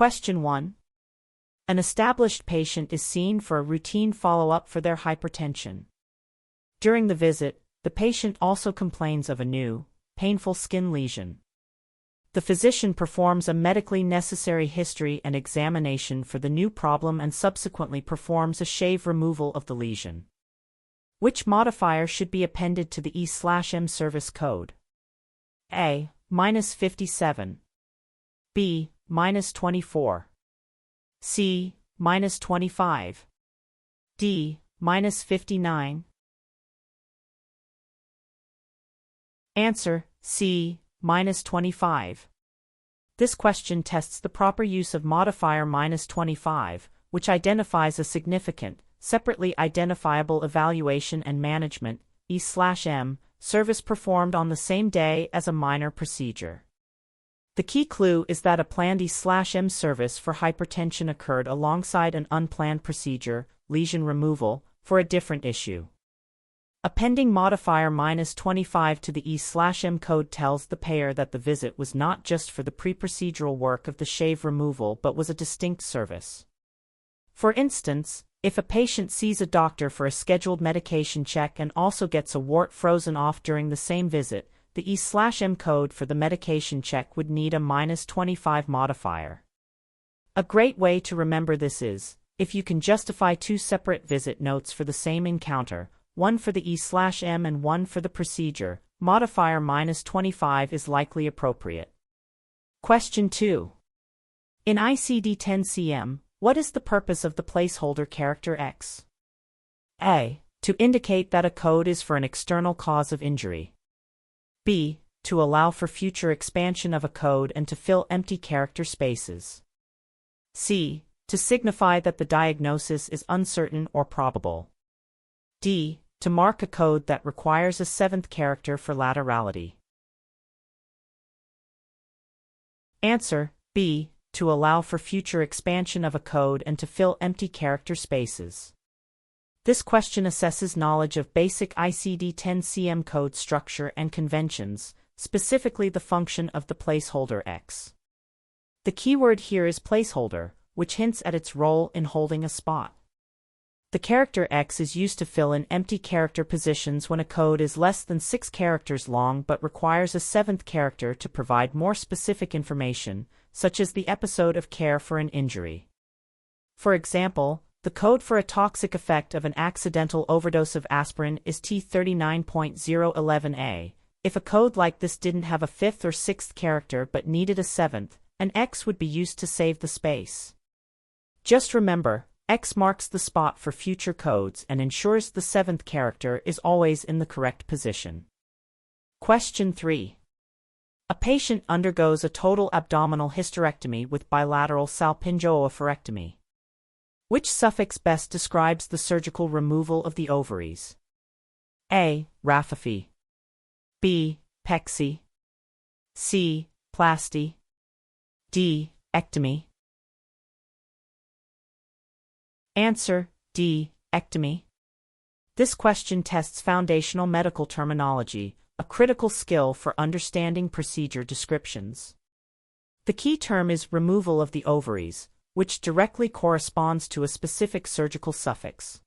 Question 1. An established patient is seen for a routine follow-up for their hypertension. During the visit, the patient also complains of a new, painful skin lesion. The physician performs a medically necessary history and examination for the new problem and subsequently performs a shave removal of the lesion. Which modifier should be appended to the E/M service code? A. -57. B. -24. C. -25. D. -59. Answer: C. -25. This question tests the proper use of modifier -25, which identifies a significant, separately identifiable evaluation and management (E/M) service performed on the same day as a minor procedure. The key clue is that a planned E/M service for hypertension occurred alongside an unplanned procedure, lesion removal, for a different issue. Appending modifier -25 to the E/M code tells the payer that the visit was not just for the pre-procedural work of the shave removal but was a distinct service. For instance, if a patient sees a doctor for a scheduled medication check and also gets a wart frozen off during the same visit, the E/M code for the medication check would need a -25 modifier. A great way to remember this is, if you can justify two separate visit notes for the same encounter, one for the E/M and one for the procedure, modifier -25 is likely appropriate. Question 2. In ICD-10-CM, what is the purpose of the placeholder character X? A. To indicate that a code is for an external cause of injury. B. To allow for future expansion of a code and to fill empty character spaces. C. To signify that the diagnosis is uncertain or probable. D. To mark a code that requires a seventh character for laterality. Answer: B. To allow for future expansion of a code and to fill empty character spaces. This question assesses knowledge of basic ICD-10-CM code structure and conventions, specifically the function of the placeholder X. The keyword here is placeholder, which hints at its role in holding a spot. The character X is used to fill in empty character positions when a code is less than 6 characters long but requires a seventh character to provide more specific information, such as the episode of care for an injury. For example, the code for a toxic effect of an accidental overdose of aspirin is T39.011A. If a code like this didn't have a 5th or 6th character but needed a 7th, an X would be used to save the space. Just remember, X marks the spot for future codes and ensures the 7th character is always in the correct position. Question 3. A patient undergoes a total abdominal hysterectomy with bilateral salpingo-oophorectomy. Which suffix best describes the surgical removal of the ovaries? A. Rapophy. B. Pexy. C. Plasty. D. Ectomy. Answer: D. Ectomy. This question tests foundational medical terminology, a critical skill for understanding procedure descriptions. The key term is removal of the ovaries, which directly corresponds to a specific surgical suffix.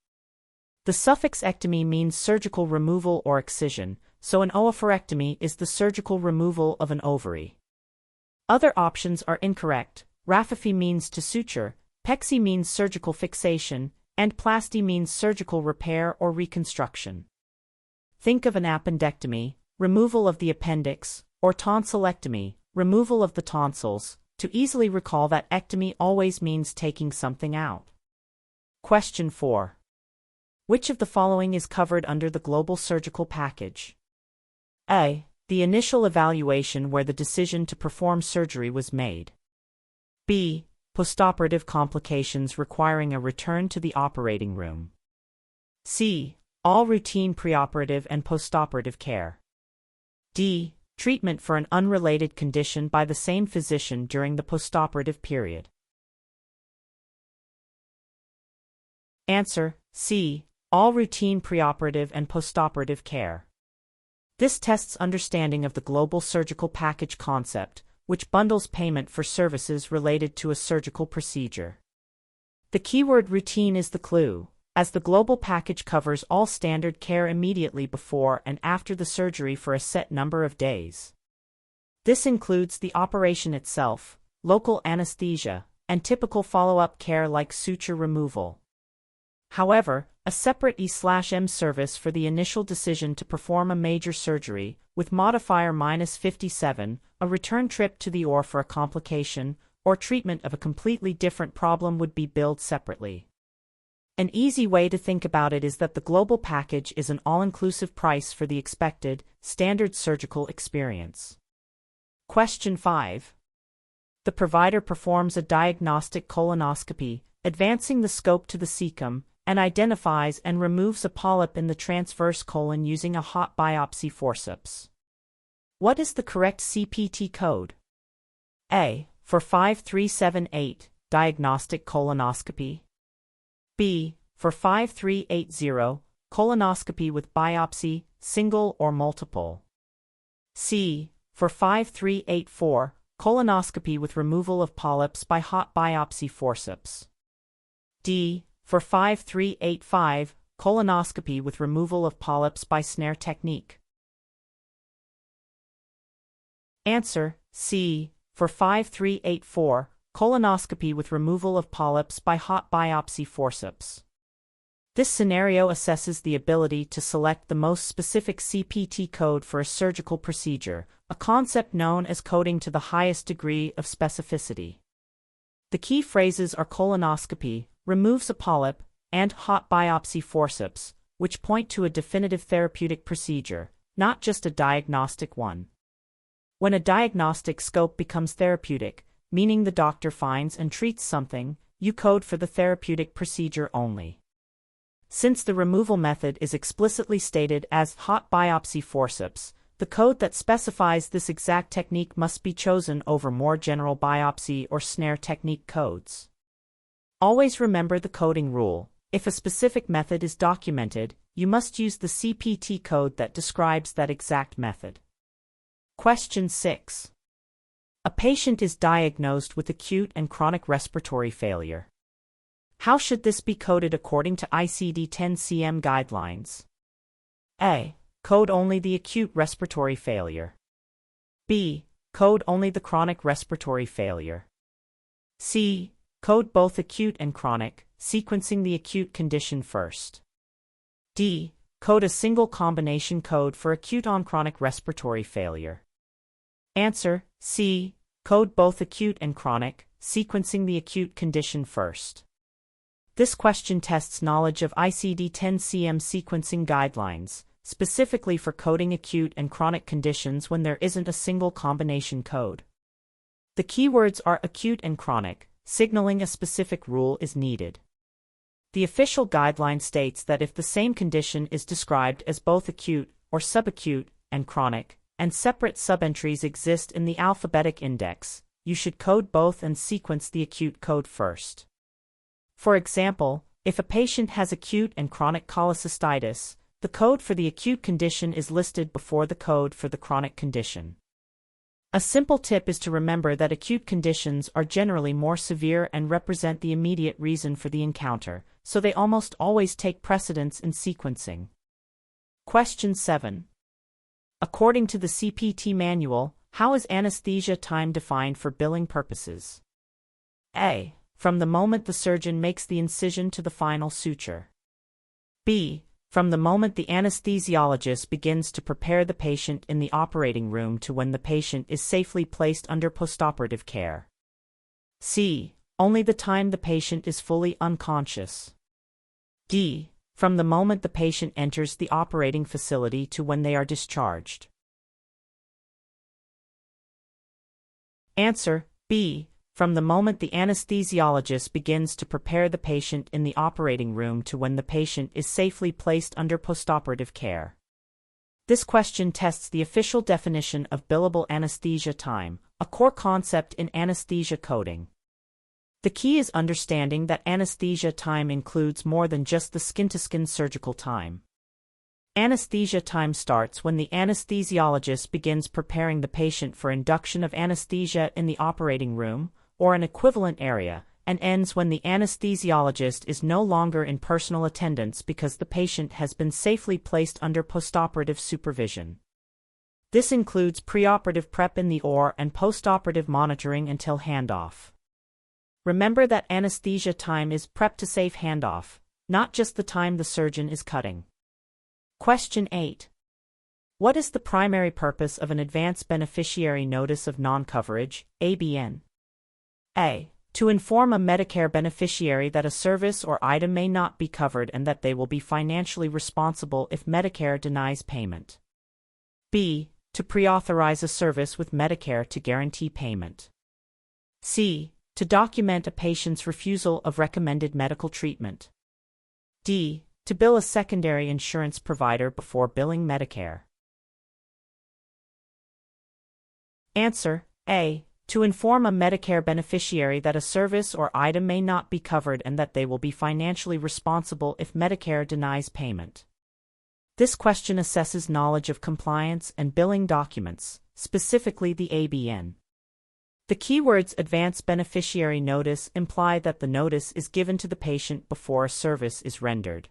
The suffix ectomy means surgical removal or excision, so an oophorectomy is the surgical removal of an ovary. Other options are incorrect. Rapophy means to suture, pexy means surgical fixation, and plasty means surgical repair or reconstruction. Think of an appendectomy, removal of the appendix, or tonsillectomy, removal of the tonsils, to easily recall that ectomy always means taking something out. Question 4. Which of the following is covered under the global surgical package? A. The initial evaluation where the decision to perform surgery was made. B. Postoperative complications requiring a return to the operating room. C. All routine preoperative and postoperative care. D. Treatment for an unrelated condition by the same physician during the postoperative period. Answer: C. All routine preoperative and postoperative care. This tests understanding of the global surgical package concept, which bundles payment for services related to a surgical procedure. The keyword routine is the clue, as the global package covers all standard care immediately before and after the surgery for a set number of days. This includes the operation itself, local anesthesia, and typical follow-up care like suture removal. However, a separate E/M service for the initial decision to perform a major surgery, with modifier -57, a return trip to the OR for a complication, or treatment of a completely different problem would be billed separately. An easy way to think about it is that the global package is an all-inclusive price for the expected, standard surgical experience. Question 5. The provider performs a diagnostic colonoscopy, advancing the scope to the cecum, and identifies and removes a polyp in the transverse colon using a hot biopsy forceps. What is the correct CPT code? A. For 5378, diagnostic colonoscopy. B. For 5380, colonoscopy with biopsy, single or multiple. C. For 5384, colonoscopy with removal of polyps by hot biopsy forceps. D. For 5385, colonoscopy with removal of polyps by snare technique. Answer: C. For 5384, colonoscopy with removal of polyps by hot biopsy forceps. This scenario assesses the ability to select the most specific CPT code for a surgical procedure, a concept known as coding to the highest degree of specificity. The key phrases are colonoscopy, removes a polyp, and hot biopsy forceps, which point to a definitive therapeutic procedure, not just a diagnostic one. When a diagnostic scope becomes therapeutic, meaning the doctor finds and treats something, you code for the therapeutic procedure only. Since the removal method is explicitly stated as hot biopsy forceps, the code that specifies this exact technique must be chosen over more general biopsy or snare technique codes. Always remember the coding rule: if a specific method is documented, you must use the CPT code that describes that exact method. Question 6. A patient is diagnosed with acute and chronic respiratory failure. How should this be coded according to ICD-10-CM guidelines? A. Code only the acute respiratory failure. B. Code only the chronic respiratory failure. C. Code both acute and chronic, sequencing the acute condition first. D. Code a single combination code for acute on chronic respiratory failure. Answer: C. Code both acute and chronic, sequencing the acute condition first. This question tests knowledge of ICD-10-CM sequencing guidelines, specifically for coding acute and chronic conditions when there isn't a single combination code. The keywords are acute and chronic, signaling a specific rule is needed. The official guideline states that if the same condition is described as both acute or subacute and chronic, and separate subentries exist in the alphabetic index, you should code both and sequence the acute code first. For example, if a patient has acute and chronic cholecystitis, the code for the acute condition is listed before the code for the chronic condition. A simple tip is to remember that acute conditions are generally more severe and represent the immediate reason for the encounter, so they almost always take precedence in sequencing. Question 7. According to the CPT manual, how is anesthesia time defined for billing purposes? A. From the moment the surgeon makes the incision to the final suture. B. From the moment the anesthesiologist begins to prepare the patient in the operating room to when the patient is safely placed under postoperative care. C. Only the time the patient is fully unconscious. D. From the moment the patient enters the operating facility to when they are discharged. Answer: B. From the moment the anesthesiologist begins to prepare the patient in the operating room to when the patient is safely placed under postoperative care. This question tests the official definition of billable anesthesia time, a core concept in anesthesia coding. The key is understanding that anesthesia time includes more than just the skin-to-skin surgical time. Anesthesia time starts when the anesthesiologist begins preparing the patient for induction of anesthesia in the operating room, or an equivalent area, and ends when the anesthesiologist is no longer in personal attendance because the patient has been safely placed under postoperative supervision. This includes preoperative prep in the OR and postoperative monitoring until handoff. Remember that anesthesia time is prep to safe handoff, not just the time the surgeon is cutting. Question 8. What is the primary purpose of an Advance Beneficiary Notice of Non-Coverage, ABN? A. To inform a Medicare beneficiary that a service or item may not be covered and that they will be financially responsible if Medicare denies payment. B. To pre-authorize a service with Medicare to guarantee payment. C. To document a patient's refusal of recommended medical treatment. D. To bill a secondary insurance provider before billing Medicare. Answer: A. To inform a Medicare beneficiary that a service or item may not be covered and that they will be financially responsible if Medicare denies payment. This question assesses knowledge of compliance and billing documents, specifically the ABN. The keywords Advance Beneficiary Notice imply that the notice is given to the patient before a service is rendered.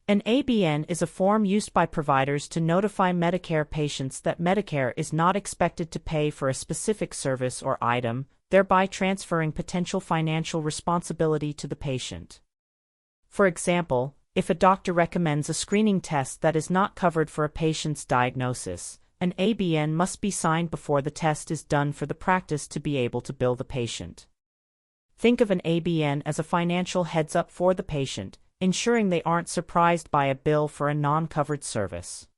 An ABN is a form used by providers to notify Medicare patients that Medicare is not expected to pay for a specific service or item, thereby transferring potential financial responsibility to the patient. For example, if a doctor recommends a screening test that is not covered for a patient's diagnosis, an ABN must be signed before the test is done for the practice to be able to bill the patient. Think of an ABN as a financial heads-up for the patient, ensuring they aren't surprised by a bill for a non-covered service.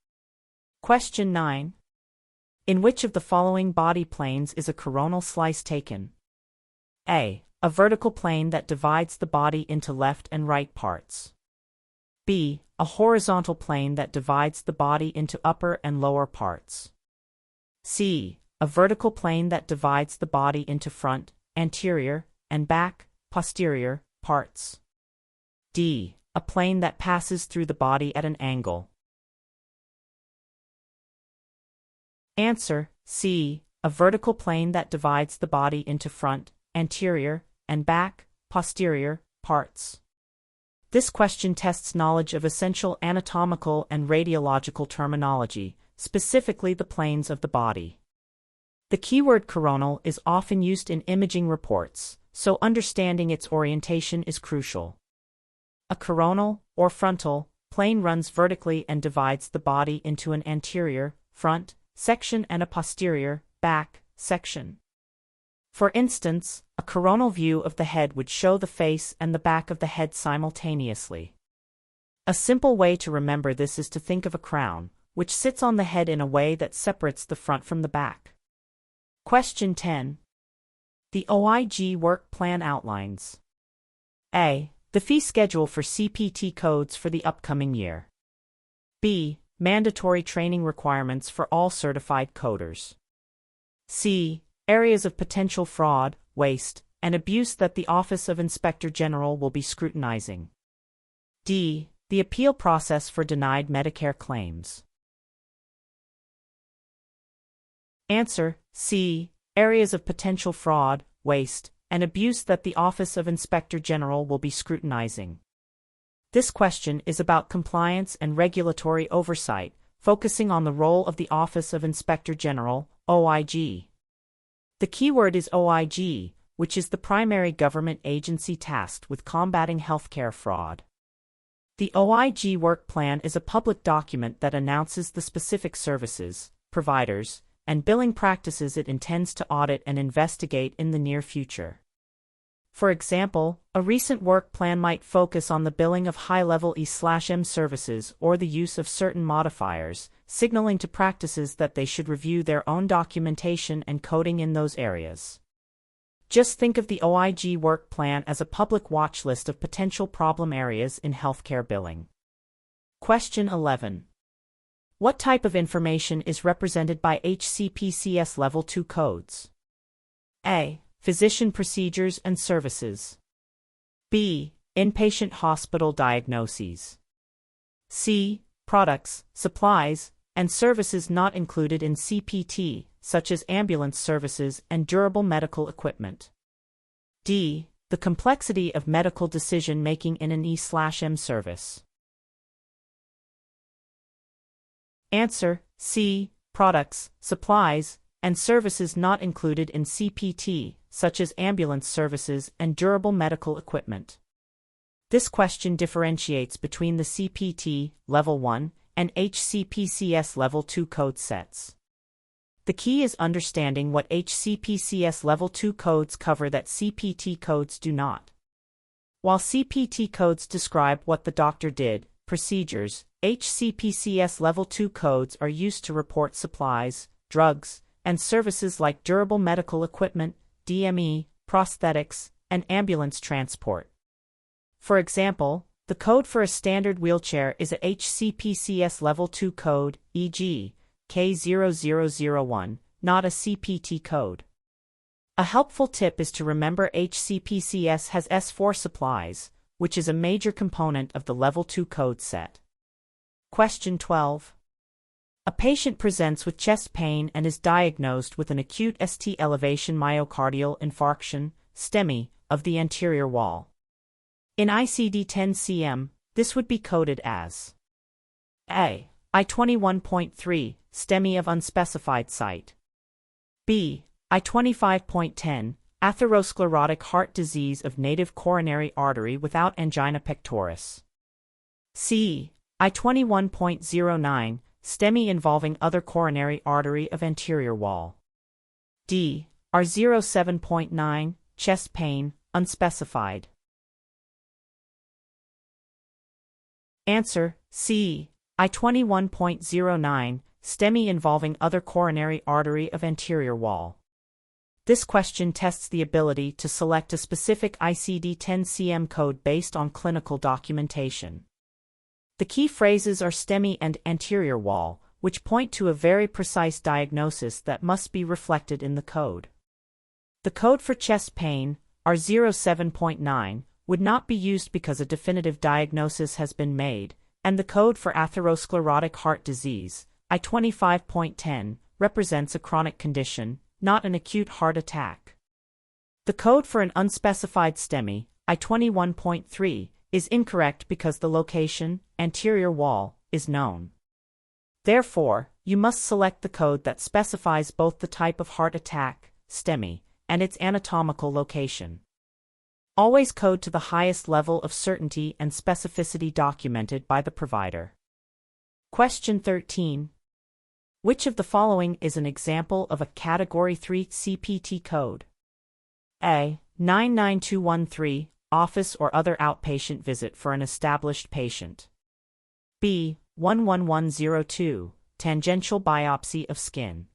Question 9. In which of the following body planes is a coronal slice taken? A. A vertical plane that divides the body into left and right parts. B. A horizontal plane that divides the body into upper and lower parts. C. A vertical plane that divides the body into front, anterior, and back, posterior, parts. D. A plane that passes through the body at an angle. Answer: C. A vertical plane that divides the body into front, anterior, and back, posterior, parts. This question tests knowledge of essential anatomical and radiological terminology, specifically the planes of the body. The keyword coronal is often used in imaging reports, so understanding its orientation is crucial. A coronal, or frontal, plane runs vertically and divides the body into an anterior, front, section and a posterior, back, section. For instance, a coronal view of the head would show the face and the back of the head simultaneously. A simple way to remember this is to think of a crown, which sits on the head in a way that separates the front from the back. Question 10. The OIG Work Plan outlines: A. The fee schedule for CPT codes for the upcoming year. B. Mandatory training requirements for all certified coders. C. Areas of potential fraud, waste, and abuse that the Office of Inspector General will be scrutinizing. D. The appeal process for denied Medicare claims. Answer: C. Areas of potential fraud, waste, and abuse that the Office of Inspector General will be scrutinizing. This question is about compliance and regulatory oversight, focusing on the role of the Office of Inspector General, OIG. The keyword is OIG, which is the primary government agency tasked with combating healthcare fraud. The OIG Work Plan is a public document that announces the specific services, providers, and billing practices it intends to audit and investigate in the near future. For example, a recent work plan might focus on the billing of high-level E/M services or the use of certain modifiers, signaling to practices that they should review their own documentation and coding in those areas. Just think of the OIG Work Plan as a public watch list of potential problem areas in healthcare billing. Question 11. What type of information is represented by HCPCS Level 2 codes? A. Physician procedures and services. B. Inpatient hospital diagnoses. C. products, supplies, and services not included in CPT, such as ambulance services and durable medical equipment. D. The complexity of medical decision-making in an E/M service. Answer: C. Products, supplies, and services not included in CPT, such as ambulance services and durable medical equipment. This question differentiates between the CPT Level 1 and HCPCS Level 2 code sets. The key is understanding what HCPCS Level 2 codes cover that CPT codes do not. While CPT codes describe what the doctor did, procedures, HCPCS Level 2 codes are used to report supplies, drugs, and services like durable medical equipment, DME, prosthetics, and ambulance transport. For example, the code for a standard wheelchair is a HCPCS Level 2 code, e.g., K0001, not a CPT code. A helpful tip is to remember HCPCS has S4 supplies, which is a major component of the Level 2 code set. Question 12. A patient presents with chest pain and is diagnosed with an acute ST elevation myocardial infarction, STEMI, of the anterior wall. In ICD-10-CM, this would be coded as A. I-21.3, STEMI of unspecified site. B. I-25.10, atherosclerotic heart disease of native coronary artery without angina pectoris. C. I-21.09, STEMI involving other coronary artery of anterior wall. D. R07.9, chest pain, unspecified. Answer: C. I-21.09, STEMI involving other coronary artery of anterior wall. This question tests the ability to select a specific ICD-10-CM code based on clinical documentation. The key phrases are STEMI and anterior wall, which point to a very precise diagnosis that must be reflected in the code. The code for chest pain, R07.9, would not be used because a definitive diagnosis has been made, and the code for atherosclerotic heart disease, I-25.10, represents a chronic condition, not an acute heart attack. The code for an unspecified STEMI, I-21.3, is incorrect because the location, anterior wall, is known. Therefore, you must select the code that specifies both the type of heart attack, STEMI, and its anatomical location. Always code to the highest level of certainty and specificity documented by the provider. Question 13. Which of the following is an example of a Category 3 CPT code? A. 99213, office or other outpatient visit for an established patient. B. 11102, tangential biopsy of skin.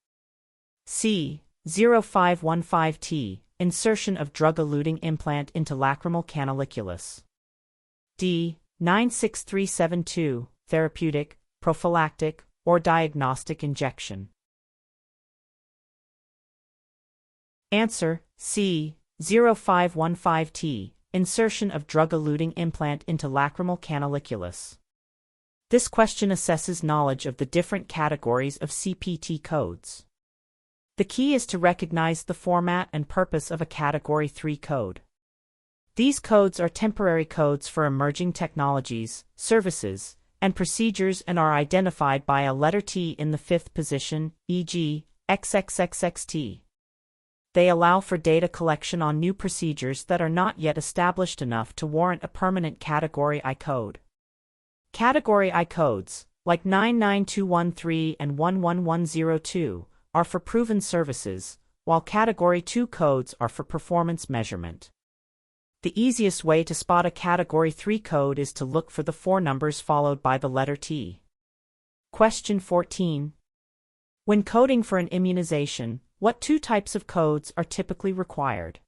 C. 0515T, insertion of drug-eluting implant into lacrimal canaliculus. D. 96372, therapeutic, prophylactic, or diagnostic injection. Answer: C. 0515T, insertion of drug-eluting implant into lacrimal canaliculus. This question assesses knowledge of the different categories of CPT codes. The key is to recognize the format and purpose of a Category 3 code. These codes are temporary codes for emerging technologies, services, and procedures and are identified by a letter T in the fifth position, e.g., XXXXT. They allow for data collection on new procedures that are not yet established enough to warrant a permanent Category I code. Category I codes, like 99213 and 11102, are for proven services, while Category 2 codes are for performance measurement. The easiest way to spot a Category 3 code is to look for the four numbers followed by the letter T. Question 14. When coding for an immunization, what two types of codes are typically required?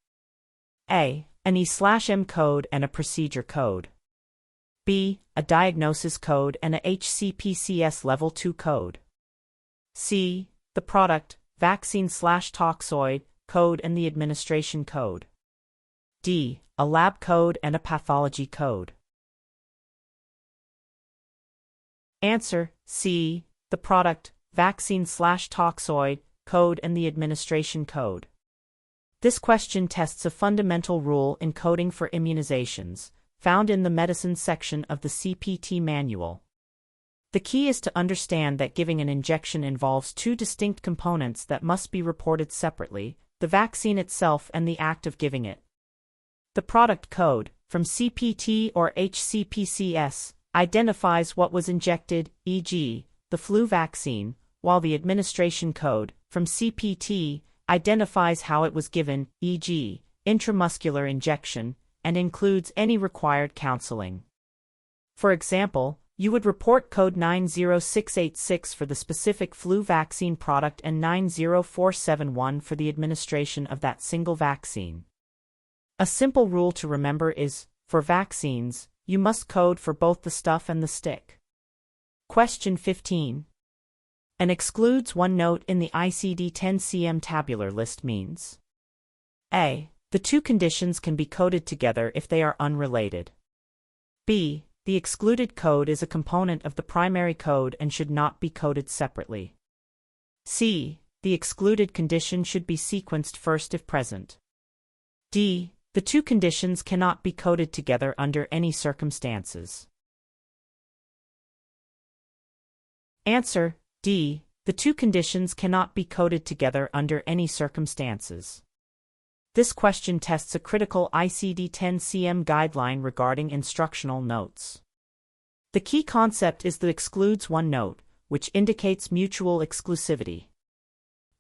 A. An E/M code and a procedure code. B. A diagnosis code and a HCPCS Level 2 code. C. The product, vaccine/toxoid, code and the administration code. D. A lab code and a pathology code. Answer: C. The product, vaccine/toxoid, code and the administration code. This question tests a fundamental rule in coding for immunizations, found in the medicine section of the CPT manual. The key is to understand that giving an injection involves two distinct components that must be reported separately: the vaccine itself and the act of giving it. The product code, from CPT or HCPCS, identifies what was injected, e.g., the flu vaccine, while the administration code, from CPT, identifies how it was given, e.g., intramuscular injection, and includes any required counseling. For example, you would report code 90686 for the specific flu vaccine product and 90471 for the administration of that single vaccine. A simple rule to remember is, for vaccines, you must code for both the stuff and the stick. Question 15. An excludes one note in the ICD-10-CM tabular list means: A. The two conditions can be coded together if they are unrelated. B. The excluded code is a component of the primary code and should not be coded separately. C. The excluded condition should be sequenced first if present. D. The two conditions cannot be coded together under any circumstances. Answer: D. The two conditions cannot be coded together under any circumstances. This question tests a critical ICD-10-CM guideline regarding instructional notes. The key concept is the excludes one note, which indicates mutual exclusivity.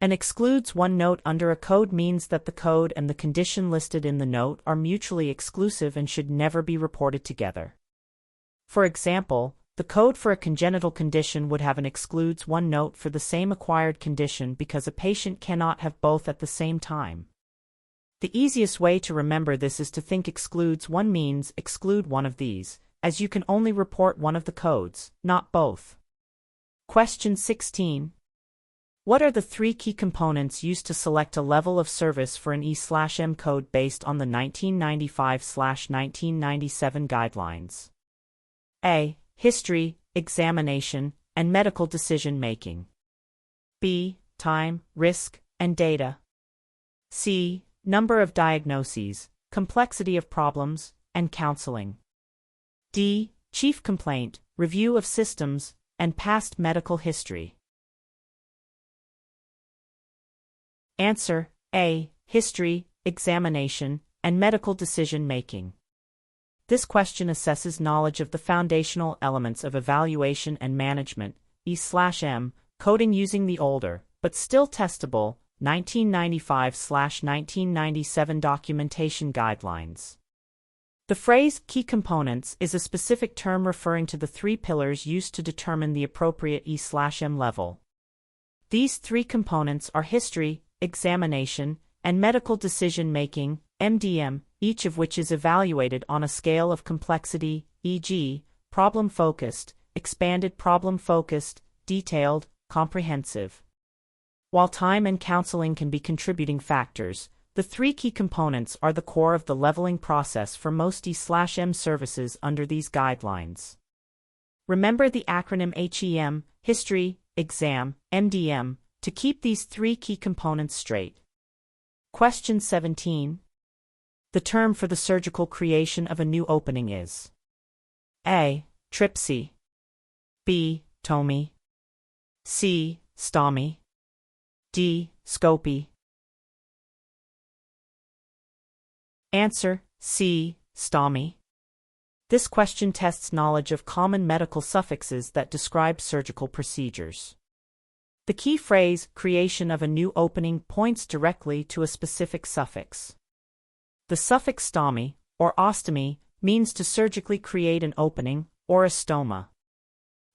An excludes one note under a code means that the code and the condition listed in the note are mutually exclusive and should never be reported together. For example, the code for a congenital condition would have an excludes one note for the same acquired condition because a patient cannot have both at the same time. The easiest way to remember this is to think excludes one means exclude one of these, as you can only report one of the codes, not both. Question 16. What are the three key components used to select a level of service for an E/M code based on the 1995/1997 guidelines? A. History, examination, and medical decision-making. B. Time, risk, and data. C. Number of diagnoses, complexity of problems, and counseling. D. Chief complaint, review of systems, and past medical history. Answer: A. History, examination, and medical decision-making. This question assesses knowledge of the foundational elements of evaluation and management, E/M, coding using the older, but still testable, 1995/1997 documentation guidelines. The phrase key components is a specific term referring to the three pillars used to determine the appropriate E/M level. These three components are history, examination, and medical decision-making, MDM, each of which is evaluated on a scale of complexity, e.g., problem-focused, expanded problem-focused, detailed, comprehensive. While time and counseling can be contributing factors, the three key components are the core of the leveling process for most E/M services under these guidelines. Remember the acronym HEM, history, exam, MDM, to keep these three key components straight. Question 17. The term for the surgical creation of a new opening is: A. Tripsy. B. Tomy. C. Stomy. D. Scopy. Answer: C. Stomy. This question tests knowledge of common medical suffixes that describe surgical procedures. The key phrase, creation of a new opening, points directly to a specific suffix. The suffix stomy, or ostomy, means to surgically create an opening, or a stoma.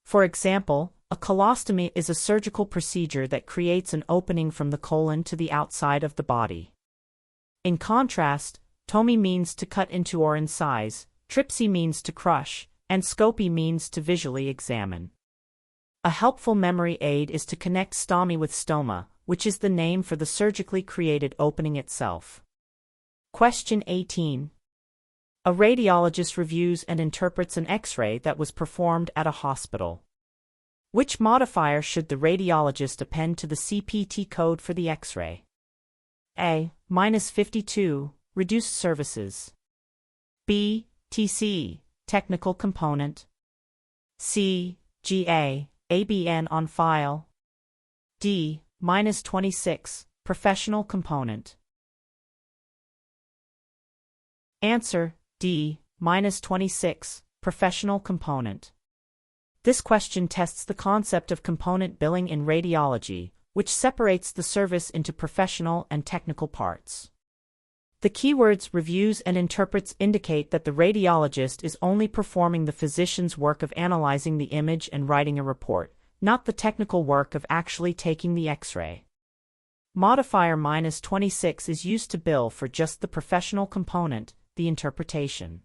For example, a colostomy is a surgical procedure that creates an opening from the colon to the outside of the body. In contrast, tomy means to cut into or incise, tripsy means to crush, and scopy means to visually examine. A helpful memory aid is to connect stomy with stoma, which is the name for the surgically created opening itself. Question 18. A radiologist reviews and interprets an X-ray that was performed at a hospital. Which modifier should the radiologist append to the CPT code for the X-ray? A. -52, reduced services. B. TC, technical component. C. GA, ABN on file. D. -26, professional component. Answer: D. -26, professional component. This question tests the concept of component billing in radiology, which separates the service into professional and technical parts. The keywords reviews and interprets indicate that the radiologist is only performing the physician's work of analyzing the image and writing a report, not the technical work of actually taking the X-ray. Modifier -26 is used to bill for just the professional component, the interpretation.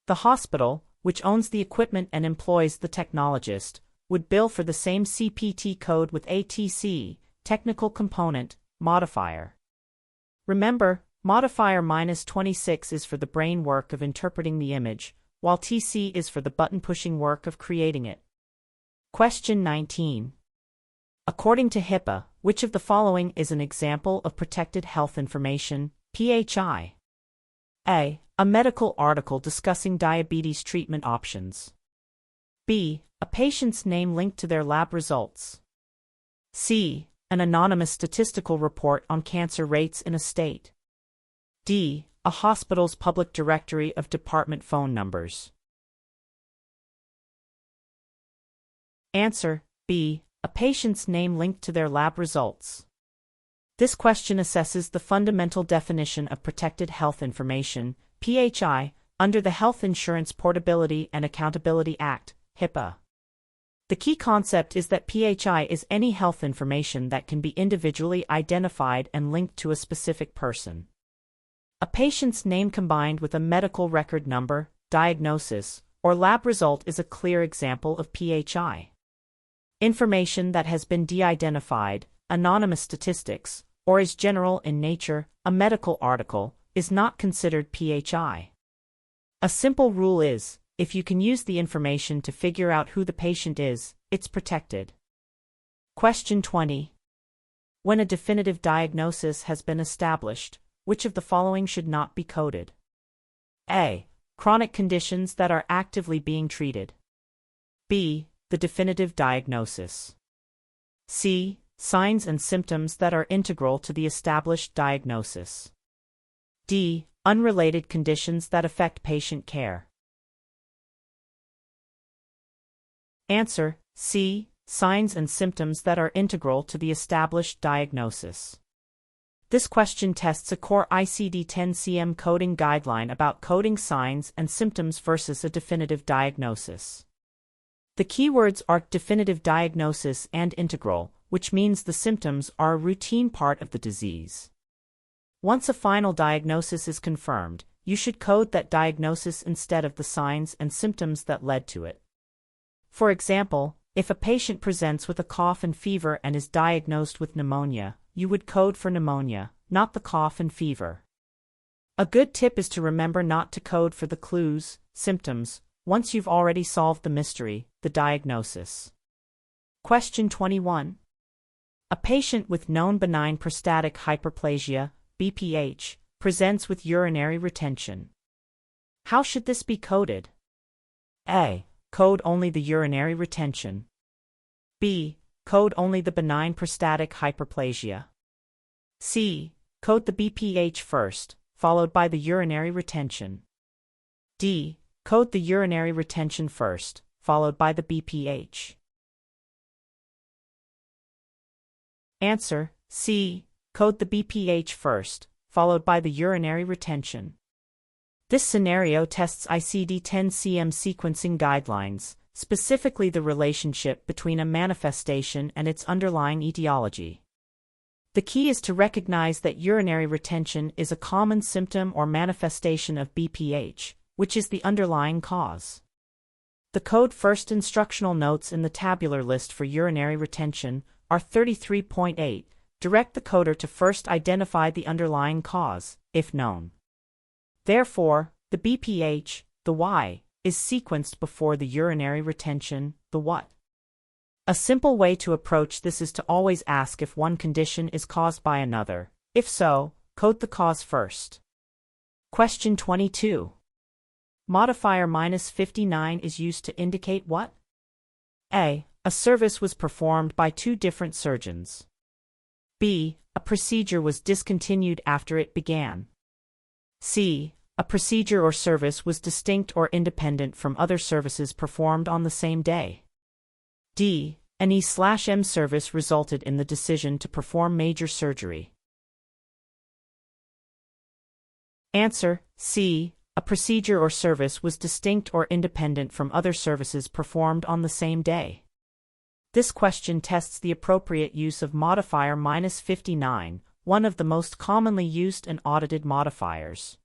The hospital, which owns the equipment and employs the technologist, would bill for the same CPT code with ATC, technical component, modifier. Remember, modifier -26 is for the brain work of interpreting the image, while TC is for the button-pushing work of creating it. Question 19. According to HIPAA, which of the following is an example of protected health information, PHI? A. A medical article discussing diabetes treatment options. B. A patient's name linked to their lab results. C. An anonymous statistical report on cancer rates in a state. D. A hospital's public directory of department phone numbers. Answer: B. A patient's name linked to their lab results. This question assesses the fundamental definition of protected health information, PHI, under the Health Insurance Portability and Accountability Act, HIPAA. The key concept is that PHI is any health information that can be individually identified and linked to a specific person. A patient's name combined with a medical record number, diagnosis, or lab result is a clear example of PHI. Information that has been de-identified, anonymous statistics, or is general in nature, a medical article, is not considered PHI. A simple rule is, if you can use the information to figure out who the patient is, it's protected. Question 20. When a definitive diagnosis has been established, which of the following should not be coded? A. Chronic conditions that are actively being treated. B. The definitive diagnosis. C. Signs and symptoms that are integral to the established diagnosis. D. Unrelated conditions that affect patient care. Answer: C. Signs and symptoms that are integral to the established diagnosis. This question tests a core ICD-10-CM coding guideline about coding signs and symptoms versus a definitive diagnosis. The keywords are definitive diagnosis and integral, which means the symptoms are a routine part of the disease. Once a final diagnosis is confirmed, you should code that diagnosis instead of the signs and symptoms that led to it. For example, if a patient presents with a cough and fever and is diagnosed with pneumonia, you would code for pneumonia, not the cough and fever. A good tip is to remember not to code for the clues, symptoms, once you've already solved the mystery, the diagnosis. Question 21. A patient with known benign prostatic hyperplasia, BPH, presents with urinary retention. How should this be coded? A. Code only the urinary retention. B. Code only the benign prostatic hyperplasia. C. Code the BPH first, followed by the urinary retention. D. Code the urinary retention first, followed by the BPH. Answer: C. Code the BPH first, followed by the urinary retention. This scenario tests ICD-10-CM sequencing guidelines, specifically the relationship between a manifestation and its underlying etiology. The key is to recognize that urinary retention is a common symptom or manifestation of BPH, which is the underlying cause. The code first instructional notes in the tabular list for urinary retention are 33.8. Direct the coder to first identify the underlying cause, if known. Therefore, the BPH, the Y, is sequenced before the urinary retention, the what. A simple way to approach this is to always ask if one condition is caused by another. If so, code the cause first. Question 22. Modifier -59 is used to indicate what? A. A service was performed by two different surgeons. B. A procedure was discontinued after it began. C. A procedure or service was distinct or independent from other services performed on the same day. D. An E/M service resulted in the decision to perform major surgery. Answer: C. A procedure or service was distinct or independent from other services performed on the same day. This question tests the appropriate use of modifier -59, one of the most commonly used and audited modifiers.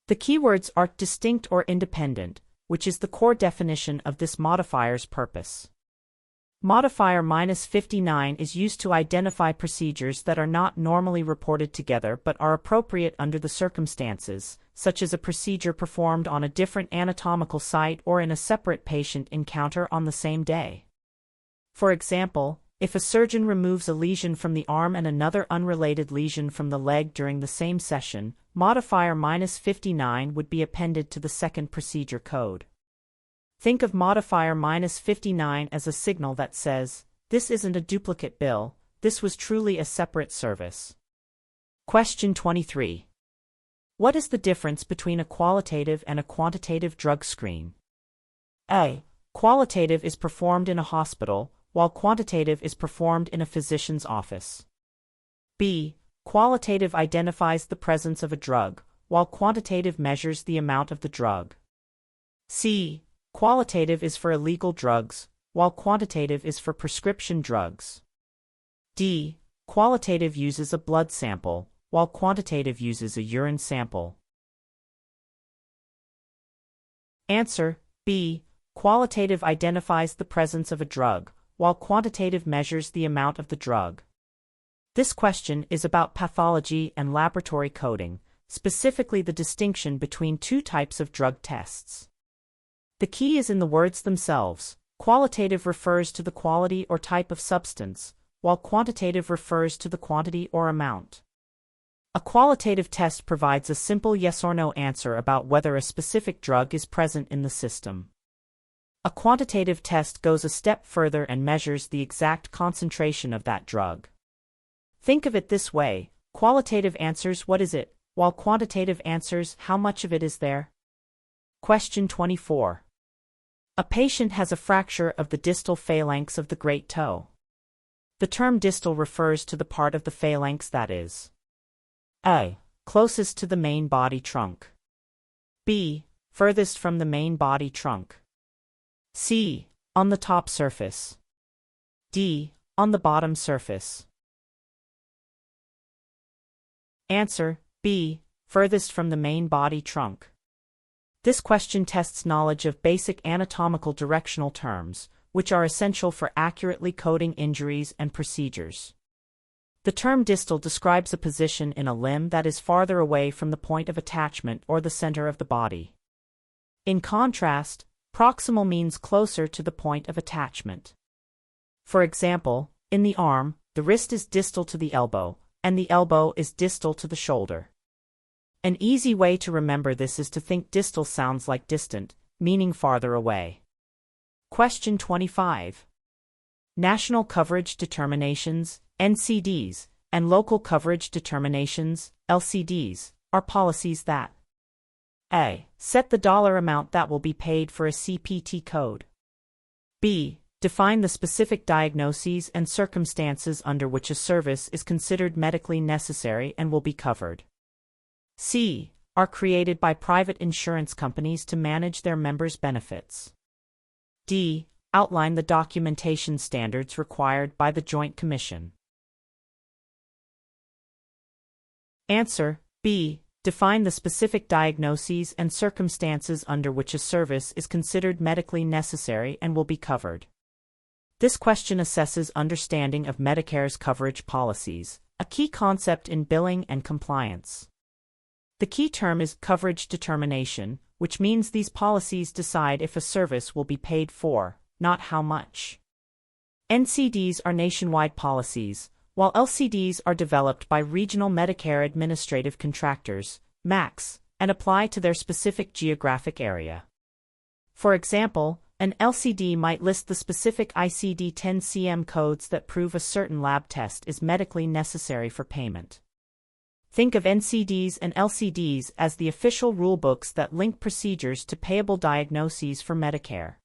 The keywords are distinct or independent, which is the core definition of this modifier's purpose. Modifier -59 is used to identify procedures that are not normally reported together but are appropriate under the circumstances, such as a procedure performed on a different anatomical site or in a separate patient encounter on the same day. For example, if a surgeon removes a lesion from the arm and another unrelated lesion from the leg during the same session, modifier -59 would be appended to the second procedure code. Think of modifier -59 as a signal that says, "This isn't a duplicate bill, this was truly a separate service." Question 23. What is the difference between a qualitative and a quantitative drug screen? A. Qualitative is performed in a hospital, while quantitative is performed in a physician's office. B. Qualitative identifies the presence of a drug, while quantitative measures the amount of the drug. C. Qualitative is for illegal drugs, while quantitative is for prescription drugs. D. Qualitative uses a blood sample, while quantitative uses a urine sample. Answer: B. Qualitative identifies the presence of a drug, while quantitative measures the amount of the drug. This question is about pathology and laboratory coding, specifically the distinction between two types of drug tests. The key is in the words themselves. Qualitative refers to the quality or type of substance, while quantitative refers to the quantity or amount. A qualitative test provides a simple yes or no answer about whether a specific drug is present in the system. A quantitative test goes a step further and measures the exact concentration of that drug. Think of it this way: qualitative answers "what is it," while quantitative answers "how much of it is there?" Question 24. A patient has a fracture of the distal phalanx of the great toe. The term distal refers to the part of the phalanx that is A. Closest to the main body trunk. B. Furthest from the main body trunk. C. On the top surface. D. On the bottom surface. Answer: B. Furthest from the main body trunk. This question tests knowledge of basic anatomical directional terms, which are essential for accurately coding injuries and procedures. The term distal describes a position in a limb that is farther away from the point of attachment or the center of the body. In contrast, proximal means closer to the point of attachment. For example, in the arm, the wrist is distal to the elbow, and the elbow is distal to the shoulder. An easy way to remember this is to think distal sounds like distant, meaning farther away. Question 25. National Coverage Determinations, NCDs, and Local Coverage Determinations, LCDs, are policies that A. Set the dollar amount that will be paid for a CPT code. B. Define the specific diagnoses and circumstances under which a service is considered medically necessary and will be covered. C. Are created by private insurance companies to manage their members' benefits. D. Outline the documentation standards required by the Joint Commission. Answer: B. Define the specific diagnoses and circumstances under which a service is considered medically necessary and will be covered. This question assesses understanding of Medicare's coverage policies, a key concept in billing and compliance. The key term is coverage determination, which means these policies decide if a service will be paid for, not how much. NCDs are nationwide policies, while LCDs are developed by regional Medicare administrative contractors, MACs, and apply to their specific geographic area. For example, an LCD might list the specific ICD-10-CM codes that prove a certain lab test is medically necessary for payment. Think of NCDs and LCDs as the official rulebooks that link procedures to payable diagnoses for Medicare.